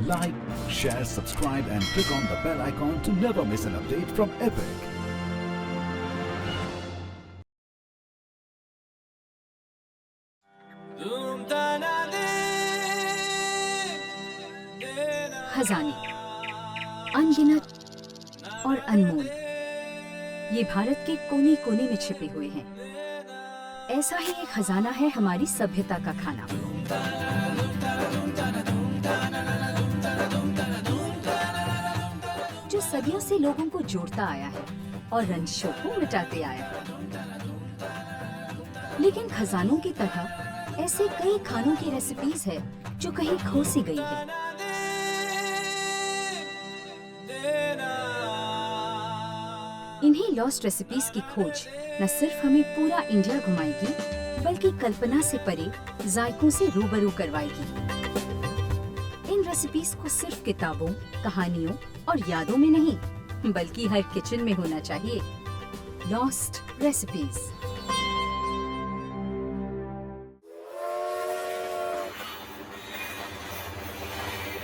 Like, share, subscribe and click on the bell icon to never miss an update from Epic. खजाने अनगिनत और अनमोल ये भारत के कोने कोने में छिपे हुए हैं। ऐसा ही एक खजाना है हमारी सभ्यता का खाना। जो सदियों से लोगों को जोड़ता आया है और रंजिशों को मिटाते आया है। लेकिन खजानों की तरह ऐसे कई खानों की रेसिपीज है जो कहीं खो सी गई है। इन्हीं लॉस्ट रेसिपीज की खोज न सिर्फ हमें पूरा इंडिया घुमाएगी, बल्कि कल्पना से परे जायकों से रूबरू करवाएगी। इन रेसिपीज को सिर्फ किताबों, कहानियों और यादों में नहीं, बल्कि हर किचन में होना चाहिए। Lost recipes.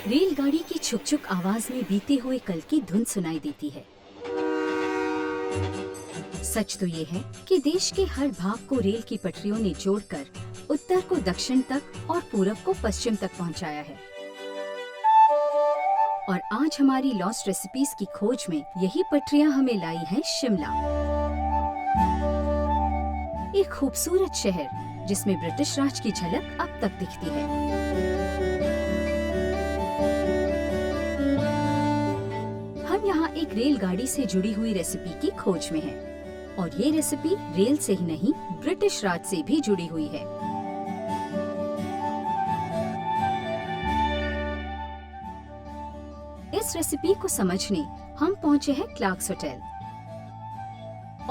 रेलगाड़ी की छुक छुक आवाज में बीते हुए कल की धुन सुनाई देती है। सच तो ये है कि देश के हर भाग को रेल की पटरियों ने जोड़कर उत्तर को दक्षिण तक और पूरब को पश्चिम तक पहुंचाया है। और आज हमारी लॉस्ट रेसिपीज की खोज में यही पटरियां हमें लाई हैं शिमला, एक खूबसूरत शहर जिसमें ब्रिटिश राज की झलक अब तक दिखती है। हम यहाँ एक रेलगाड़ी से जुड़ी हुई रेसिपी की खोज में हैं। और ये रेसिपी रेल से ही नहीं, ब्रिटिश राज से भी जुड़ी हुई है। इस रेसिपी को समझने हम पहुंचे हैं क्लार्क्स होटल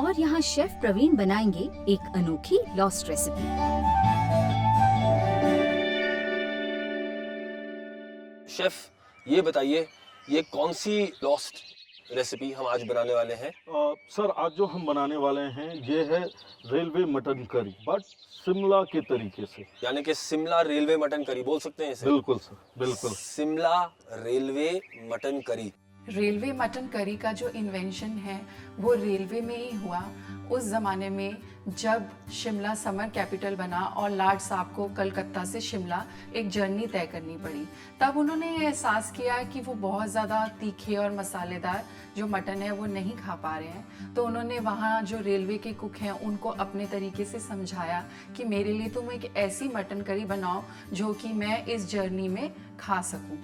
और यहाँ शेफ प्रवीण बनाएंगे एक अनोखी लॉस्ट रेसिपी। शेफ, ये बताइए, ये कौन सी लॉस्ट रेसिपी हम आज बनाने वाले हैं? सर, आज जो हम बनाने वाले हैं ये है रेलवे मटन करी, बट शिमला के तरीके से। यानी कि शिमला रेलवे मटन करी बोल सकते हैं इसे? बिल्कुल सर, बिल्कुल। शिमला रेलवे मटन करी। रेलवे मटन करी का जो इन्वेंशन है वो रेलवे में ही हुआ। उस ज़माने में जब शिमला समर कैपिटल बना और लॉर्ड साहब को कलकत्ता से शिमला एक जर्नी तय करनी पड़ी, तब उन्होंने ये एहसास किया कि वो बहुत ज़्यादा तीखे और मसालेदार जो मटन है वो नहीं खा पा रहे हैं। तो उन्होंने वहाँ जो रेलवे के कुक हैं उनको अपने तरीके से समझाया कि मेरे लिए तुम एक ऐसी मटन करी बनाओ जो कि मैं इस जर्नी में खा सकूँ।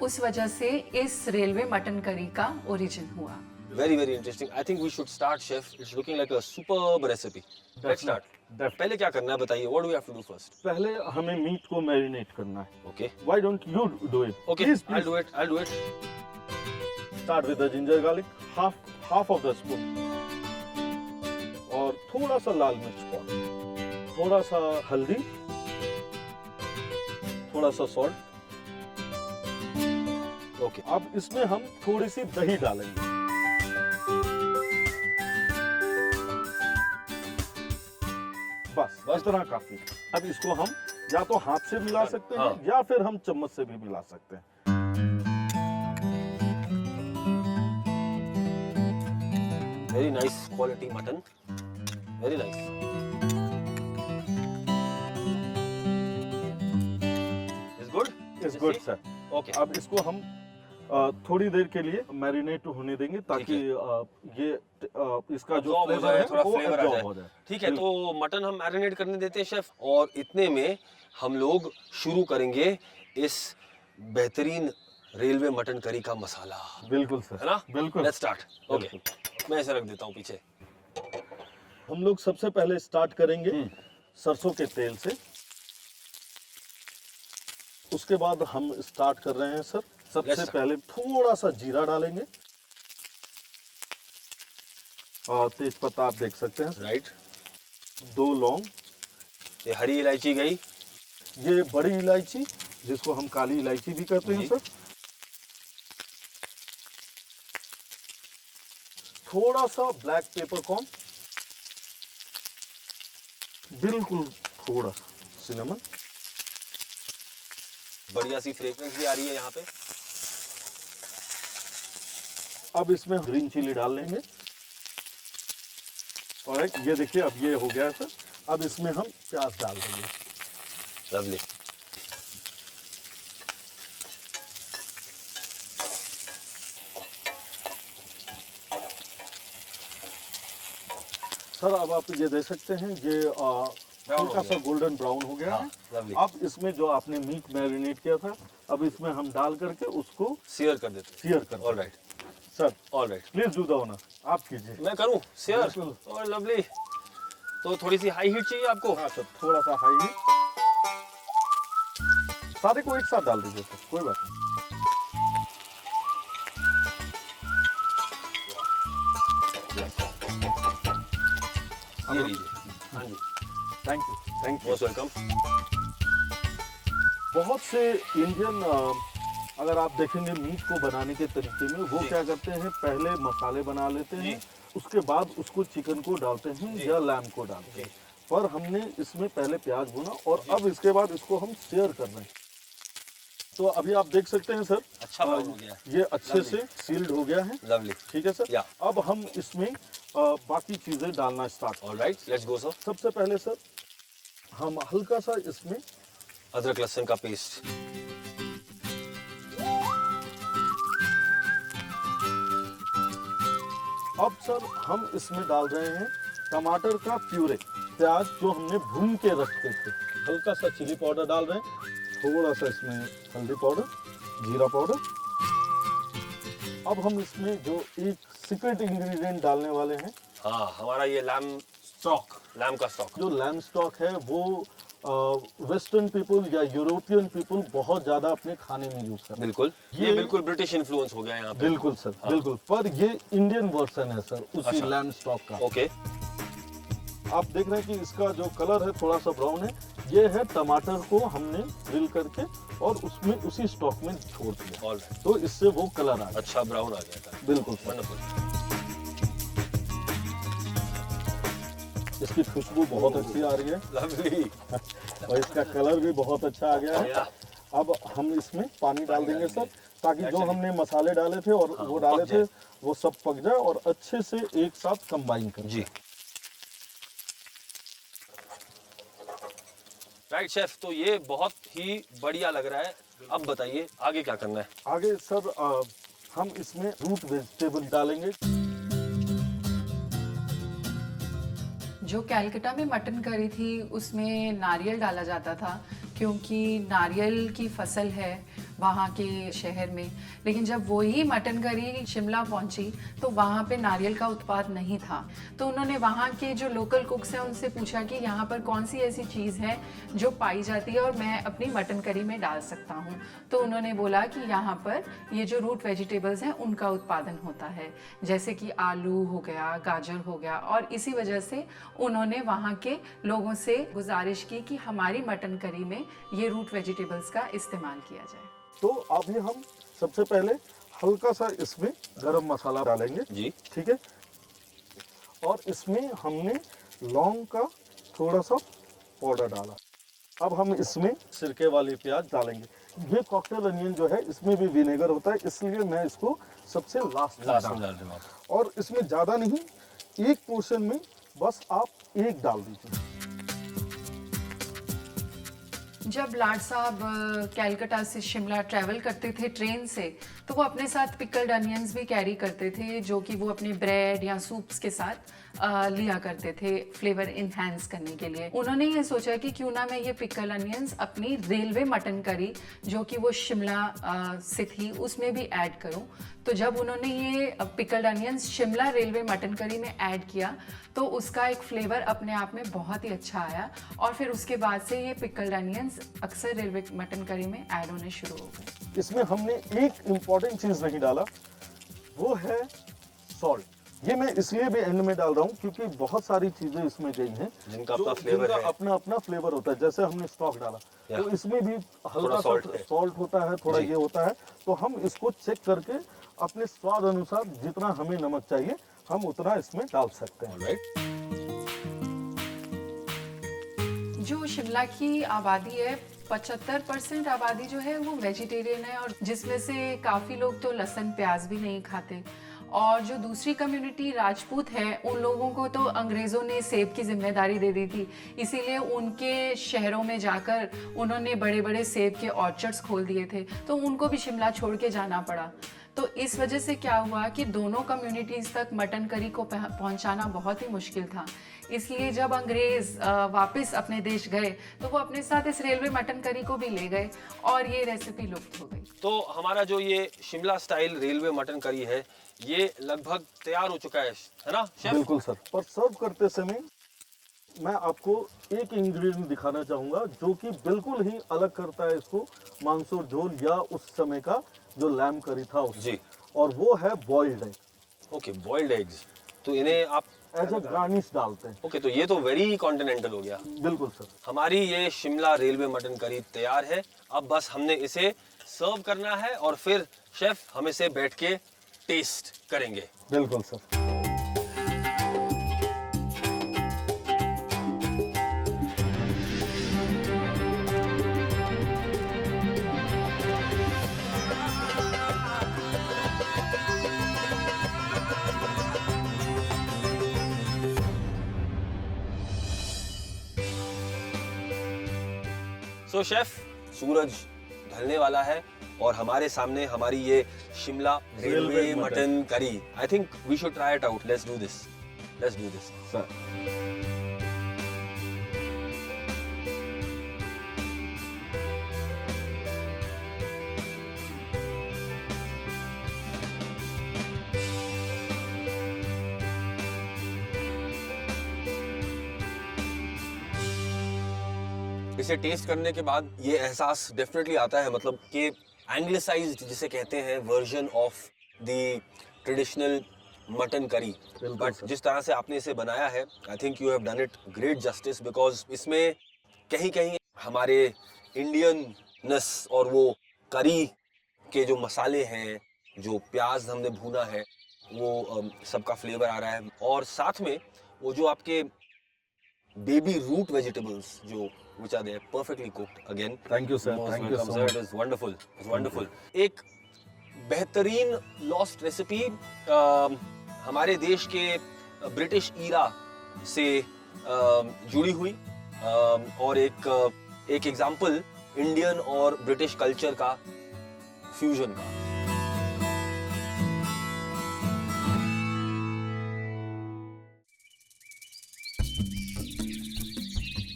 उस वजह से इस रेलवे मटन करी का ओरिजिन हुआ। Very, very interesting. I think we should start, chef. It's looking like a superb recipe. Let's start. पहले क्या करना है बताइए? What do we have to do first? पहले हमें मीट को मैरिनेट करना है। Okay. Why don't you do it? Okay. Please, I'll do it. I'll do it. Start with the ginger garlic, half of the spoon, और थोड़ा सा लाल मिर्च powder, थोड़ा सा हल्दी, थोड़ा सा सॉल्ट। Okay. अब इसमें हम थोड़ी सी दही डालेंगे। बस इतना काफी। अब इसको हम या तो हाथ से मिला सकते हैं या फिर हम चम्मच से भी मिला सकते हैं। Very nice quality mutton. Very nice. Is good? It's good, sir. Okay. अब इसको हम थोड़ी देर के लिए मैरिनेट होने देंगे ताकि ये इसका जो फ्लेवर है थोड़ा वो फ्लेवर आ एब्जॉर्ब हो जाए। जाए। ठीक है, तो मटन हम मैरिनेट करने देते हैं शेफ, और इतने में हम लोग शुरू करेंगे इस बेहतरीन रेलवे मटन करी का मसाला। बिल्कुल सर, है ना? बिल्कुल। Let's start. ओके, मैं इसे रख देता हूँ पीछे। हम लोग सबसे पहले स्टार्ट करेंगे सरसों के तेल से। उसके बाद हम स्टार्ट कर रहे हैं सर, सबसे पहले थोड़ा सा जीरा डालेंगे और तेज पत्ता आप देख सकते हैं। राइट। 2 लौंग, ये हरी इलायची गई, ये बड़ी इलायची जिसको हम काली इलायची भी कहते हैं सर। थोड़ा सा ब्लैक पेपरकॉर्न, बिल्कुल थोड़ा सिनेमन, बढ़िया सी फ्रेग्रेंस भी आ रही है यहाँ पे। अब इसमें ग्रीन चिली डाल लेंगे। और ये देखिए अब ये हो गया है सर। अब इसमें हम प्याज डाल देंगे। लवली। सर अब आप ये देख सकते हैं ये हल्का सा गोल्डन ब्राउन हो गया है। लवली। अब इसमें जो आपने मीट मैरिनेट किया था अब इसमें हम डाल करके उसको सीयर कर देते हैं। सीयर कर। Alright sir alright, please do the honour, आप कीजिए। मैं करूँ सीयर? बिल्कुल। और लवली, तो थोड़ी सी हाई हीट चाहिए आपको? हाँ सर, थोड़ा सा हाई हीट। सारे को एक साथ डाल दीजिए सर, कोई बात नहीं। ये लीजिए। हाँ जी, thank you, thank you. Most welcome. बहुत से इंडियन अगर आप देखेंगे मीट को बनाने के तरीके में वो जी। क्या करते हैं, पहले मसाले बना लेते हैं, उसके बाद उसको चिकन को डालते हैं या लैम को डालते हैं। पर हमने इसमें पहले प्याज भुना और अब इसके बाद इसको हम सेयर कर रहे हैं। तो अभी आप देख सकते हैं सर, अच्छा ब्राउन हो गया। ये अच्छे से सील्ड हो गया है। लवली। ठीक है सर। या। अब हम इसमें बाकी चीजें डालना start. Alright, let's go sir. सबसे पहले सर हम हल्का सा इसमें अदरक लहसुन का पेस्ट। अब सर हम इसमें डाल रहे हैं टमाटर का प्यूरे। प्याज जो हमने भून के रखे थे, हल्का सा चिली पाउडर डाल रहे हैं, थोड़ा सा इसमें हल्दी पाउडर, जीरा पाउडर। अब हम इसमें जो एक सीक्रेट इंग्रेडिएंट डालने वाले हैं, हाँ, हमारा ये लैम स्टॉक, लैम का स्टॉक। जो लैम स्टॉक है वो वेस्टर्न पीपल या यूरोपियन पीपल बहुत ज्यादा अपने खाने में यूज करते हैं। बिल्कुल, ये बिल्कुल ब्रिटिश इन्फ्लुएंस हो गया यहाँ पे। बिल्कुल सर, बिल्कुल। पर ये इंडियन वर्जन है सर उसी अच्छा। लैम स्टॉक का। ओके। आप देख रहे हैं कि इसका जो कलर है थोड़ा सा ब्राउन है। ये है टमाटर को हमने ग्रिल करके और उसमें उसी स्टॉक में छोड़ दिया, ऑलराइट। तो इससे वो कलर आ गया। अच्छा ब्राउन आ गया था। बिल्कुल सर। वंडरफुल। इसकी खुशबू बहुत अच्छी आ रही है लवली। और इसका कलर भी बहुत अच्छा आ गया है। या। अब हम इसमें पानी डाल देंगे सर, ताकि जो Actually- हमने मसाले डाले थे और हाँ, वो वो डाले पक थे जाए। वो सब पक जाए और अच्छे से एक साथ कंबाइन कर जी। राइट शेफ, तो ये बहुत ही बढ़िया लग रहा है। अब बताइए आगे क्या करना है? आगे सर हम इसमें रूट वेजिटेबल डालेंगे। जो कैलकाटा में मटन करी थी उसमें नारियल डाला जाता था, क्योंकि नारियल की फसल है वहाँ के शहर में। लेकिन जब वही मटन करी शिमला पहुँची तो वहाँ पे नारियल का उत्पाद नहीं था। तो उन्होंने वहाँ के जो लोकल कुक्स हैं उनसे पूछा कि यहाँ पर कौन सी ऐसी चीज़ है जो पाई जाती है और मैं अपनी मटन करी में डाल सकता हूँ। तो उन्होंने बोला कि यहाँ पर ये जो रूट वेजिटेबल्स हैं उनका उत्पादन होता है, जैसे कि आलू हो गया, गाजर हो गया। और इसी वजह से उन्होंने वहाँ के लोगों से गुजारिश की कि हमारी मटन करी में ये रूट वेजिटेबल्स का इस्तेमाल किया जाए। तो अभी हम सबसे पहले हल्का सा इसमें गरम मसाला डालेंगे। जी। ठीक है। और इसमें हमने लौंग का थोड़ा सा पाउडर डाला। अब हम इसमें सिरके वाली प्याज डालेंगे। ये कॉकटेल अनियन जो है इसमें भी विनेगर होता है, इसलिए मैं इसको सबसे लास्ट में में डाल डाल रहे हो आप। और इसमें ज़्यादा नहीं, एक पोर्शन में बस आप एक डाल दीजिए। जब लाड साहब कैलकाटा से शिमला ट्रैवल करते थे ट्रेन से, तो वो अपने साथ पिकल्ड अनियंस भी कैरी करते थे, जो कि वो अपने ब्रेड या सूप्स के साथ लिया करते थे फ्लेवर इन्हांस करने के लिए। उन्होंने ये सोचा कि क्यों ना मैं ये पिकल अनियंस अपनी रेलवे मटन करी जो कि वो शिमला से थी उसमें भी ऐड करूं। तो जब उन्होंने ये pickled onions Shimla railway mutton करी में ऐड किया तो उसका एक फ्लेवर अपने आप में बहुत ही अच्छा आया, और फिर उसके बाद से ये पिकल्ड अनियंस अक्सर रेलवे मटन करी में ऐड होने शुरू हो गए। इसमें हमने एक इम्पॉर्टेंट चीज़ नहीं डाला, वो है सॉल्ट। ये मैं इसलिए भी एंड में डाल रहा हूँ क्योंकि बहुत सारी चीजें इसमें गई हैं जिनका अपना फ्लेवर है। अपना अपना फ्लेवर होता है। जैसे हमने स्टॉक डाला तो इसमें भी हल्का salt सा है। सॉल्ट होता है, थोड़ा जी। ये होता है। तो हम इसको चेक करके अपने स्वाद अनुसार जितना हमें नमक चाहिए हम उतना इसमें डाल सकते हैं। ऑलराइट। जो शिमला की आबादी है 75% आबादी जो है वो वेजिटेरियन है, और जिसमें से काफ़ी लोग तो लहसुन प्याज भी नहीं खाते। और जो दूसरी कम्युनिटी राजपूत है, उन लोगों को तो अंग्रेज़ों ने सेब की जिम्मेदारी दे दी थी, इसीलिए उनके शहरों में जाकर उन्होंने बड़े बड़े सेब के ऑर्चर्ड्स खोल दिए थे, तो उनको भी शिमला छोड़ के जाना पड़ा। तो इस वजह से क्या हुआ कि दोनों कम्युनिटीज़ तक मटन करी को पहुंचाना बहुत ही मुश्किल था। इसलिए जब अंग्रेज़ वापस अपने देश गए तो वो अपने साथ इस रेलवे मटन करी को भी ले गए और ये रेसिपी लुप्त हो गई। तो हमारा जो ये शिमला स्टाइल रेलवे मटन करी है, ये लगभग तैयार हो चुका है ना शेफ? बिल्कुल सर। पर सर्व करते समय मैं आपको एक इंग्रेडिएंट दिखाना चाहूँगा जो कि बिल्कुल ही अलग करता है इसको मांसो झोल या उस समय का जो लैम करी था उस जी, और वो है boiled egg. Okay, boiled eggs. तो इन्हें आप एज अ गार्निश डालते हैं। ओके, तो ये तो वेरी कॉन्टिनेंटल हो गया। बिल्कुल सर। हमारी ये शिमला रेलवे मटन करी तैयार है। अब बस हमने इसे सर्व करना है और फिर शेफ हम इसे बैठ के टेस्ट करेंगे। बिल्कुल सर। सो शेफ, सूरज ढलने वाला है और हमारे सामने हमारी ये Shimla railway mutton curry. I think we should try it out. Let's do this, let's do this sir. इसे टेस्ट करने के बाद ये एहसास डेफिनेटली आता है, मतलब कि एंग्लिसाइज्ड जिसे कहते हैं version of the traditional mutton curry. But जिस तरह से आपने इसे बनाया है, I think you have done it great justice, because इसमें कहीं कहीं हमारे इंडियननेस और वो करी के जो मसाले हैं, जो प्याज हमने भूना है, वो सबका फ्लेवर आ रहा है। और साथ में वो जो आपके baby root vegetables जो which are there perfectly cooked again. Thank you sir. Most Thank you welcome, so sir. much. It is wonderful. It's wonderful. एक बेहतरीन lost recipe हमारे देश के ब्रिटिश ईरा से जुड़ी हुई और एक एग्जाम्पल इंडियन और ब्रिटिश कल्चर का फ्यूजन का।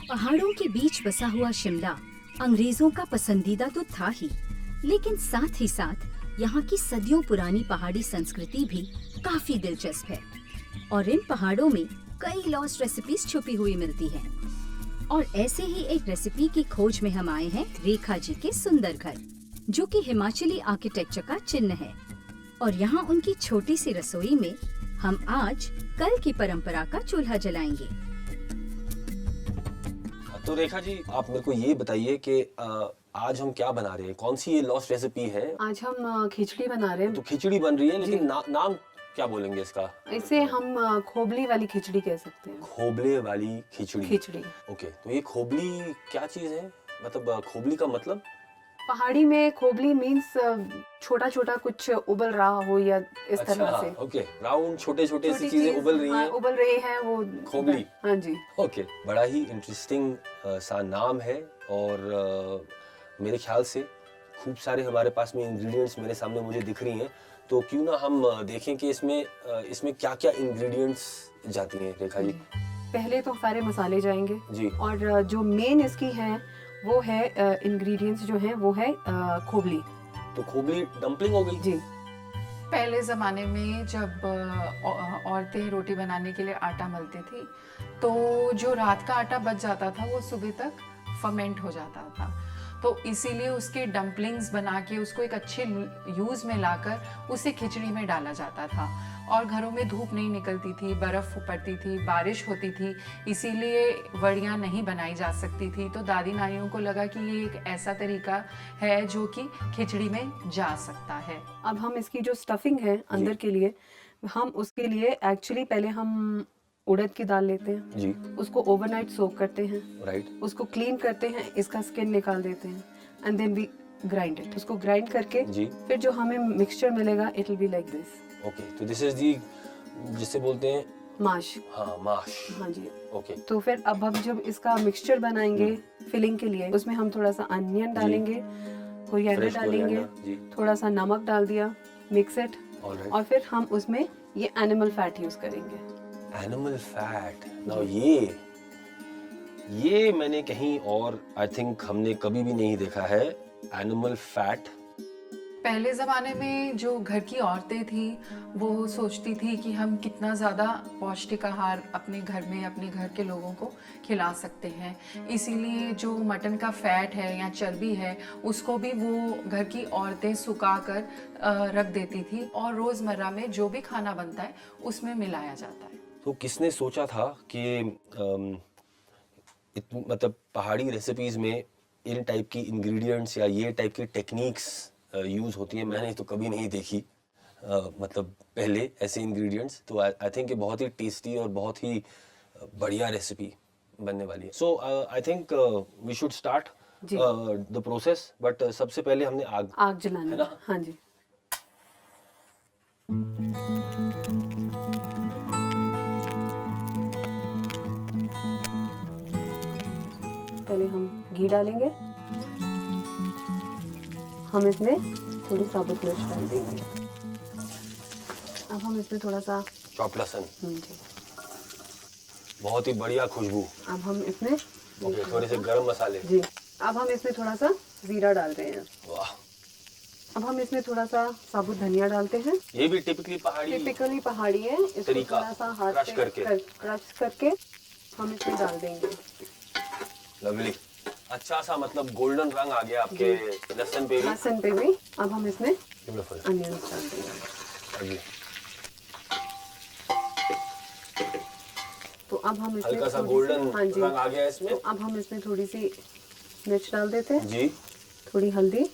पहाड़ों के बीच बसा हुआ शिमला अंग्रेजों का पसंदीदा तो था ही, लेकिन साथ ही साथ यहाँ की सदियों पुरानी पहाड़ी संस्कृति भी काफी दिलचस्प है। और इन पहाड़ों में कई लॉस्ट रेसिपीज छुपी हुई मिलती हैं। और ऐसे ही एक रेसिपी की खोज में हम आए हैं रेखा जी के सुंदर घर, जो कि हिमाचली आर्किटेक्चर का चिन्ह है। और यहाँ उनकी छोटी सी रसोई में हम आज कल की परंपरा का चूल्हा जलाएंगे। तो रेखा जी, आप मेरे को ये बताइए कि आज हम क्या बना रहे हैं, कौन सी ये लॉस्ट रेसिपी है? आज हम खिचड़ी बना रहे हैं। तो खिचड़ी बन रही है, लेकिन नाम क्या बोलेंगे इसका? इसे हम खोबली वाली खिचड़ी कह सकते हैं। खोबले वाली खिचड़ी। खिचड़ी। ओके, तो ये खोबली क्या चीज है? मतलब खोबली का मतलब? पहाड़ी में खोबली मीन्स छोटा छोटा कुछ उबल रहा हो या इस तरह से। ओके, राउंड छोटे छोटे सी चीजें उबल रही हैं। उबल रही हैं वो खोबली। हाँ जी। ओके, बड़ा ही इंटरेस्टिंग सा नाम है। और मेरे ख्याल से खूब सारे हमारे पास में इंग्रेडिएंट्स मेरे सामने मुझे दिख रही हैं। तो क्यों ना हम देखें कि इसमें क्या क्या इंग्रेडिएंट्स जाती हैं रेखा जी? पहले तो सारे मसाले जाएंगे जी। और जो मेन इसकी है वो है इंग्रेडिएंट्स जो हैं वो है खोबली। तो खोबली डंपलिंग हो गई? जी। पहले ज़माने में जब औरतें रोटी बनाने के लिए आटा मलती थी, तो जो रात का आटा बच जाता था वो सुबह तक फर्मेंट हो जाता था। तो इसीलिए उसके डम्पलिंग्स बना के उसको एक अच्छे यूज़ में लाकर उसे खिचड़ी में डाला जाता था। और घरों में धूप नहीं निकलती थी, बर्फ़ पड़ती थी, बारिश होती थी, इसीलिए वड़ियाँ नहीं बनाई जा सकती थी। तो दादी नानियों को लगा कि ये एक ऐसा तरीका है जो कि खिचड़ी में जा सकता है। अब हम इसकी जो स्टफिंग है अंदर के लिए, हम उसके लिए एक्चुअली पहले हम उड़द की दाल लेते हैं, जी, उसको ओवरनाइट सोक करते हैं, राइट, उसको क्लीन करते हैं, इसका स्किन निकाल देते हैं, and then we grind it. उसको ग्राइंड करके जी, फिर जो हमें मिक्सचर मिलेगा it will be like this. Okay. तो दिस इज दी, जिसे बोलते हैं माश। हाँ माश, हाँ जी। ओके, तो फिर अब हम जब इसका मिक्सचर बनाएंगे फिलिंग के लिए, उसमें हम थोड़ा सा अनियन डालेंगे, कोरिएंडर फ्रेश डालेंगे, कोरिएंडर, जी, थोड़ा सा नमक डाल दिया, मिक्स इट, ऑलराइट। और फिर हम उसमें ये एनिमल फैट यूज करेंगे। एनिमल फैट, नाउ ये मैंने कहीं और आई थिंक हमने कभी भी नहीं देखा है, एनिमल फैट। पहले ज़माने में जो घर की औरतें थी वो सोचती थी कि हम कितना ज़्यादा पौष्टिक आहार अपने घर में अपने घर के लोगों को खिला सकते हैं, इसीलिए जो मटन का फैट है या चर्बी है उसको भी वो घर की औरतें सुखा कर रख देती थी और रोज़मर्रा में जो भी खाना बनता है उसमें मिलाया जाता है। तो किसने सोचा था कि मतलब पहाड़ी रेसिपीज में इन टाइप की इंग्रेडिएंट्स या ये टाइप की टेक्निक्स यूज होती हैं? मैंने तो कभी नहीं देखी, मतलब पहले ऐसे इंग्रेडिएंट्स। तो आई थिंक ये बहुत ही टेस्टी और बहुत ही बढ़िया रेसिपी बनने वाली है। So I think we should start the process, but सबसे पहले हमने आग जलानी है ना? हाँ जी। पहले हम घी डालेंगे, हम इसमें थोड़ी साबुत मिर्च डाल देंगे। अब हम इसमें थोड़ा सा चॉप लहसुन, जी। बहुत ही बढ़िया खुशबू। अब हम इसमें ओके, थोड़े से गरम मसाले, जी। अब हम इसमें थोड़ा सा जीरा डाल रहे हैं। वाह। अब हम इसमें थोड़ा सा साबुत धनिया डालते हैं। ये भी टिपिकली पहाड़ी है। इसको तरीका, थोड़ा सा हाथ क्रश से करके। क्रश करके हम इसमें डाल देंगे। लवली, अच्छा सा मतलब गोल्डन रंग आ गया आपके लहसुन पे भी। लहसुन पे भी। अब हम इसमें ब्यूटीफुल, अनियन डाल देंगे। जी। तो अब हम इसमें हल्का सा थोड़ी सी- गोल्डन हाँ जी। रंग आ गया इसमें। तो अब हम इसमें थोड़ी सी मिर्च डाल देते हैं, जी, थोड़ी हल्दी।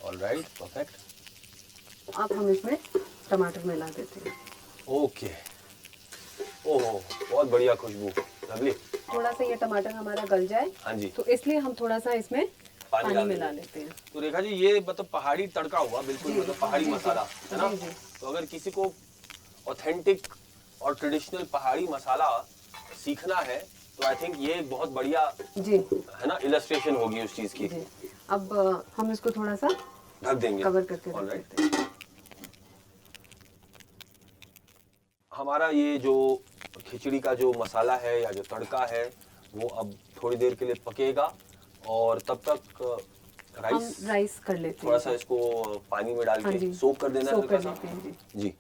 Alright, perfect. अब हम इसमें टमाटर मिला देते हैं। ओके, ओहो, बहुत बढ़िया खुशबू, लवली। थोड़ा सा ये टमाटर हमारा गल जाए, हाँ जी, तो इसलिए हम थोड़ा सा इसमें पानी डाल मिला देंगे। लेते हैं। तो रेखा जी, ये मतलब पहाड़ी तड़का हुआ बिल्कुल, जी, मतलब पहाड़ी जी, मसाला जी, है ना? जी, जी। तो अगर किसी को ऑथेंटिक और ट्रेडिशनल पहाड़ी मसाला सीखना है तो आई थिंक ये एक बहुत बढ़िया जी है ना इलस्ट्रेशन होगी उस चीज की। जी। अब हम इसको थोड़ा सा ढक देंगे, कवर करके रख ऑलराइट। देते हैं। हमारा ये जो खिचड़ी का जो मसाला है या जो तड़का है वो अब थोड़ी देर के लिए पकेगा और तब तक हम राइस राइस कर लेते थोड़ा हैं। सा इसको पानी में डाल हाँ के जी, सोक कर देना है सोक हल्का कर सा। लेते हैं जी। जी,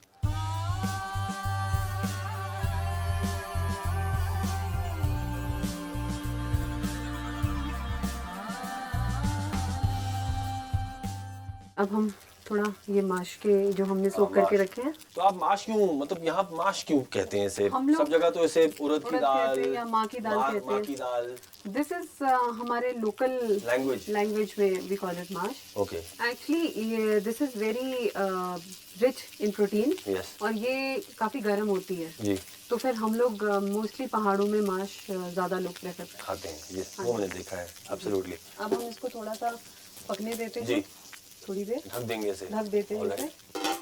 अब हम थोड़ा ये माश के जो हमने सोक करके माश। रखे हैं, तो आप माश क्यों, मतलब यहाँ माश क्यों कहते हैं इसे? हम लोग सब जगह तो इसे उड़द की उड़द दाल कहते हैं या माँ की दाल कहते माँ हैं। की दाल दिस इज हमारे लोकल लैंग्वेज में वी कॉल इट माश। Okay, actually this is very rich in protein yes और ये काफ़ी गर्म होती है। जी, तो फिर हम लोग मोस्टली पहाड़ों में माश ज़्यादा लोग प्रेफर करते खाते हैं, यस वो मैंने देखा है, एब्सोल्युटली। हैं। अब हम इसको थोड़ा सा पकने देते जी, हैं, थोड़ी देर ढक देंगे इसे, ढक देते हैं Alright. इसे।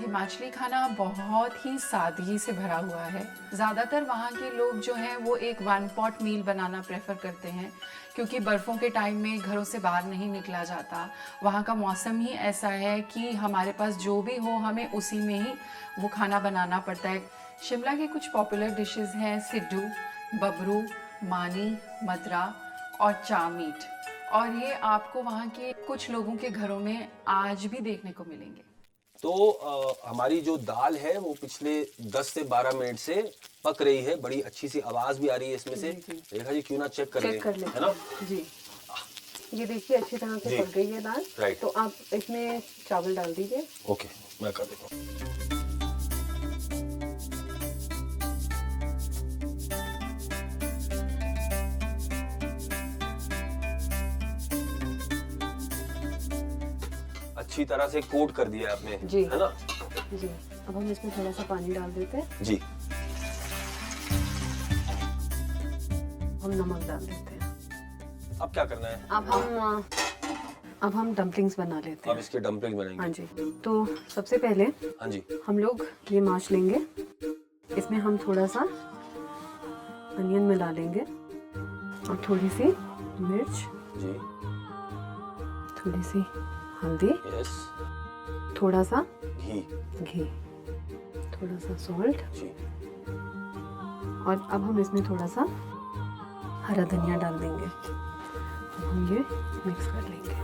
हिमाचली खाना बहुत ही सादगी से भरा हुआ है। ज़्यादातर वहाँ के लोग जो हैं वो एक वन पॉट मील बनाना प्रेफर करते हैं क्योंकि बर्फ़ों के टाइम में घरों से बाहर नहीं निकला जाता। वहाँ का मौसम ही ऐसा है कि हमारे पास जो भी हो हमें उसी में ही वो खाना बनाना पड़ता है। शिमला के कुछ पॉपुलर डिशेस हैं सिड्डू, बबरू, मानी, मदरा और चा मीट, और ये आपको वहाँ के कुछ लोगों के घरों में आज भी देखने को मिलेंगे। तो हमारी जो दाल है वो पिछले 10 से 12 मिनट से पक रही है, बड़ी अच्छी सी आवाज भी आ रही है इसमें से। रेखा जी क्यों ना चेक कर चेक कर लें, लेते है ना? हैं। जी, ये देखिए अच्छी तरह से जी। पक गई है दाल। राइट। तो आप इसमें चावल डाल दीजिए। ओके, मैं कर देता हूँ। अच्छी तरह से कोट कर दिया आपने, जी। है ना? जी, अब हम इसमें थोड़ा सा पानी डाल देते हैं। जी। हम नमक डाल देते हैं। अब क्या करना है? अब हम डम्पलिंग्स बना लेते अब हैं। इसके डम्पलिंग बनाएंगे। हाँ जी, तो सबसे पहले हाँ जी। हम लोग ये माश लेंगे, इसमें हम थोड़ा सा अनियन मिला लेंगे और थोड़ी सी मिर्च, जी। थोड़ी सी हल्दी, यस। थोड़ा सा घी। थोड़ा सा सॉल्ट, जी। और अब हम इसमें थोड़ा सा हरा धनिया डाल देंगे। अब हम ये मिक्स कर लेंगे।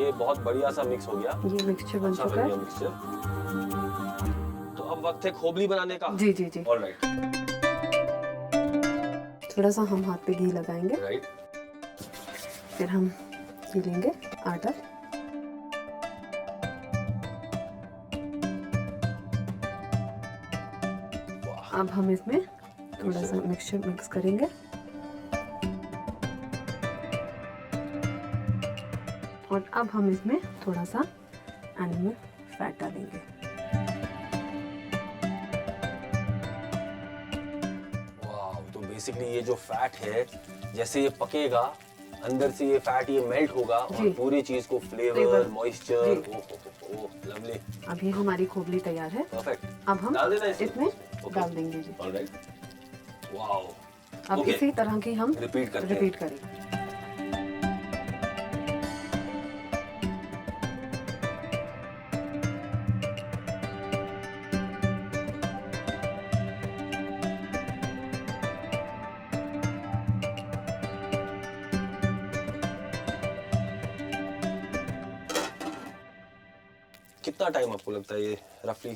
ये बहुत बढ़िया सा मिक्स हो गया। ये मिक्सचर बन अच्छा चुका है। मिक्सचर। तो अब वक्त है खोबली बनाने का। जी जी जी। ऑलराइट। थोड़ा सा हम हाथ पे घी लगाएंगे। राइट। फिर हम ये लेंगे आटा। अब हम इसमें थोड़ा सा मिक्सचर मिक्स करेंगे और अब हम इसमें थोड़ा सा एनिमल फैट डालेंगे। वाह, तो बेसिकली ये जो फैट है, जैसे ये पकेगा अंदर से ये फैट ये मेल्ट होगा और पूरी चीज को फ्लेवर, मॉइस्चर, लवली। अब ये हमारी खोबली तैयार है। परफेक्ट। अब हम डाल देना इसमें डाल देंगे जी। ऑलराइट। वाओ। अब इसी तरह की हम रिपीट करेंगे। कितना टाइम आपको लगता है ये रफली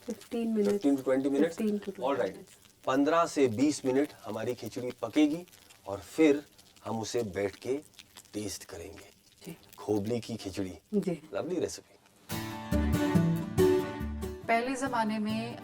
15 मिनट 15 to 20 मिनट। ऑलराइट। 15 से 20 मिनट हमारी खिचड़ी पकेगी और फिर हम उसे बैठ के टेस्ट करेंगे। जी। खोबली की खिचड़ी। जी। Lovely recipe. पहले ज़माने में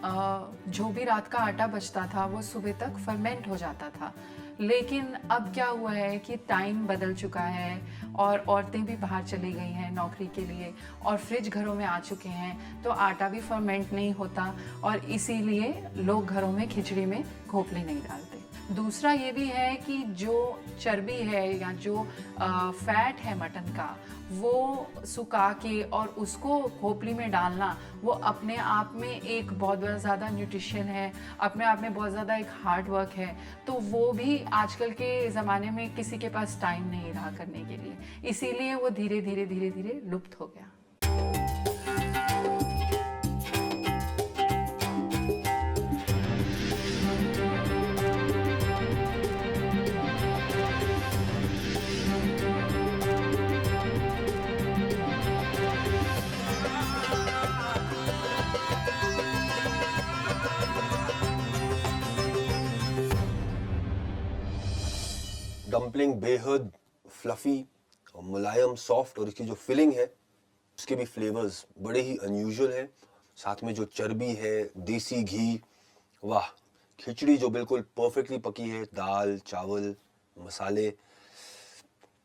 जो भी रात का आटा बचता था वो सुबह तक फर्मेंट हो जाता था, लेकिन अब क्या हुआ है कि टाइम बदल चुका है और औरतें भी बाहर चली गई हैं नौकरी के लिए और फ्रिज घरों में आ चुके हैं, तो आटा भी फर्मेंट नहीं होता और इसीलिए लोग घरों में खिचड़ी में खोपली नहीं डालते। दूसरा ये भी है कि जो चर्बी है या जो फैट है मटन का, वो सुखा के और उसको खोपली में डालना, वो अपने आप में एक बहुत ज़्यादा न्यूट्रिशन है, अपने आप में बहुत ज़्यादा एक हार्ड वर्क है, तो वो भी आजकल के ज़माने में किसी के पास टाइम नहीं रहा करने के लिए, इसीलिए वो धीरे धीरे लुप्त हो गया। डम्पलिंग बेहद फ्लफी और मुलायम, सॉफ्ट, और इसकी जो फिलिंग है उसके भी फ्लेवर्स बड़े ही अनयूजुअल हैं। साथ में जो चर्बी है, देसी घी, वाह। खिचड़ी जो बिल्कुल परफेक्टली पकी है, दाल, चावल, मसाले,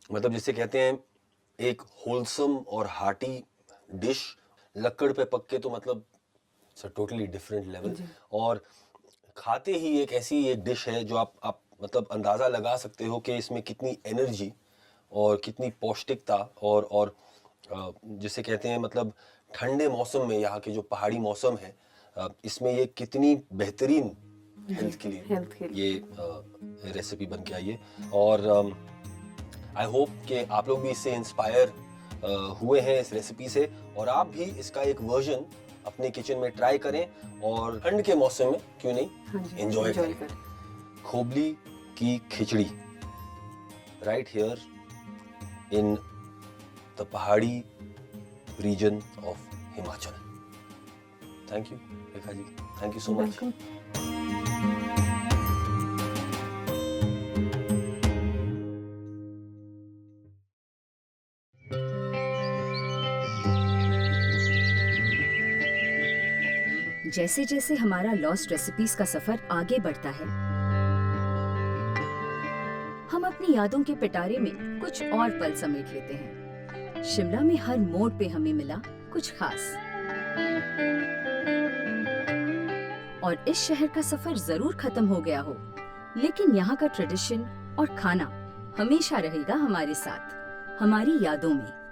मतलब जिसे कहते हैं एक होलसम और हार्टी डिश। लकड़ पे पक के तो मतलब टोटली डिफरेंट लेवल। और खाते ही एक ऐसी एक डिश है जो आप मतलब अंदाज़ा लगा सकते हो कि इसमें कितनी एनर्जी और कितनी पौष्टिकता और जिसे कहते हैं मतलब ठंडे मौसम में, यहाँ के जो पहाड़ी मौसम है, इसमें ये कितनी बेहतरीन हेल्थ के लिए ये रेसिपी बन के आई है। और आई होप कि आप लोग भी इससे इंस्पायर हुए हैं इस रेसिपी से, और आप भी इसका एक वर्जन अपने किचन में ट्राई करें और ठंड के मौसम में क्यों नहीं एंजॉय करें। खोबली की khichdi right here in the Pahari region of Himachal. Thank you Rekha ji, thank you so much. जैसे जैसे हमारा लॉस्ट रेसिपीज का सफर आगे बढ़ता है, हम अपनी यादों के पिटारे में कुछ और पल समेट लेते हैं। शिमला में हर मोड़ पे हमें मिला कुछ खास। और इस शहर का सफर जरूर खत्म हो गया हो, लेकिन यहाँ का ट्रेडिशन और खाना हमेशा रहेगा हमारे साथ, हमारी यादों में।